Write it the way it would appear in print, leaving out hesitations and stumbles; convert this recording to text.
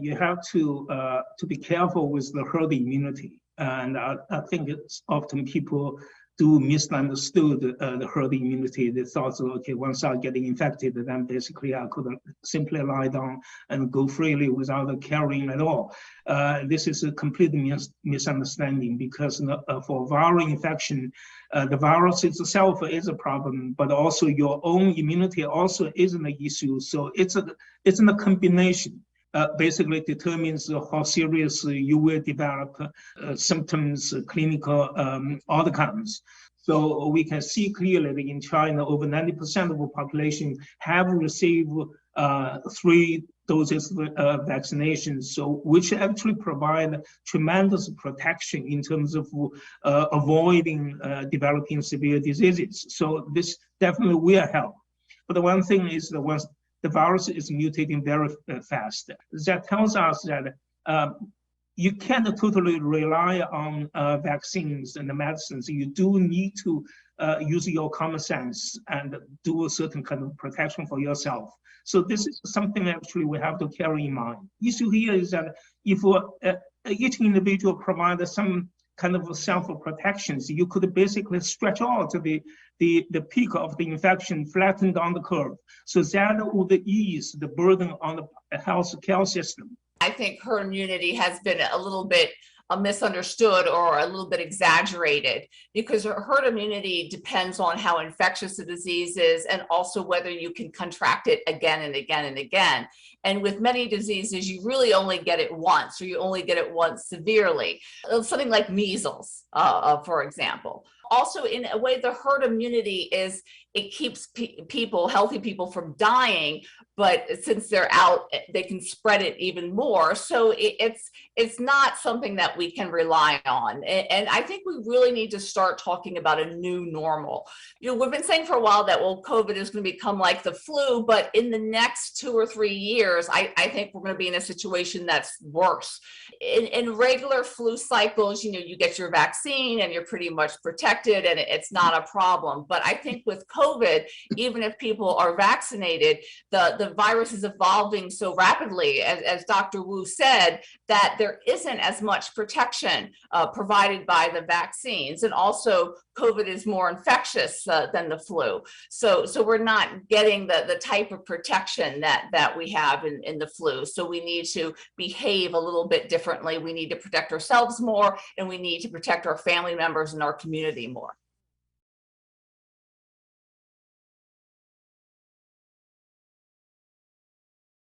you have to be careful with the herd immunity. And I think it's often people do misunderstood the herd immunity. They thought, okay, once I get infected, then basically I could simply lie down and go freely without caring at all. This is a complete misunderstanding, because for viral infection, the virus itself is a problem, but also your own immunity also is an issue. So it's a combination. Basically determines how serious you will develop symptoms, clinical outcomes. So we can see clearly that in China, over 90% of the population have received 3 doses of vaccination, so which actually provide tremendous protection in terms of avoiding developing severe diseases. So this definitely will help. But the one thing is that once the virus is mutating very fast, that tells us that you can't totally rely on vaccines and the medicines. You do need to use your common sense and do a certain kind of protection for yourself. So this is something actually we have to carry in mind. The issue here is that if each individual provides some kind of self-protections, you could basically stretch out the peak of the infection, flatten down the curve. So that would ease the burden on the health care system. I think herd immunity has been a little bit misunderstood or a little bit exaggerated, because herd immunity depends on how infectious the disease is and also whether you can contract it again and again and again. And with many diseases, you really only get it once, or you only get it once severely. Something like measles, for example. Also, in a way, the herd immunity is, it keeps people, healthy people, from dying, but since they're out, they can spread it even more. So it's not something that we can rely on. And I think we really need to start talking about a new normal. We've been saying for a while that, well, COVID is going to become like the flu, but in the next 2 or 3 years, I think we're going to be in a situation that's worse. In regular flu cycles, you get your vaccine and you're pretty much protected and it's not a problem. But I think with COVID, even if people are vaccinated, the virus is evolving so rapidly, as Dr. Wu said, that there isn't as much protection provided by the vaccines. And also, COVID is more infectious than the flu. So we're not getting the type of protection that we have in the flu. So we need to behave a little bit differently. We need to protect ourselves more, and we need to protect our family members and our community more.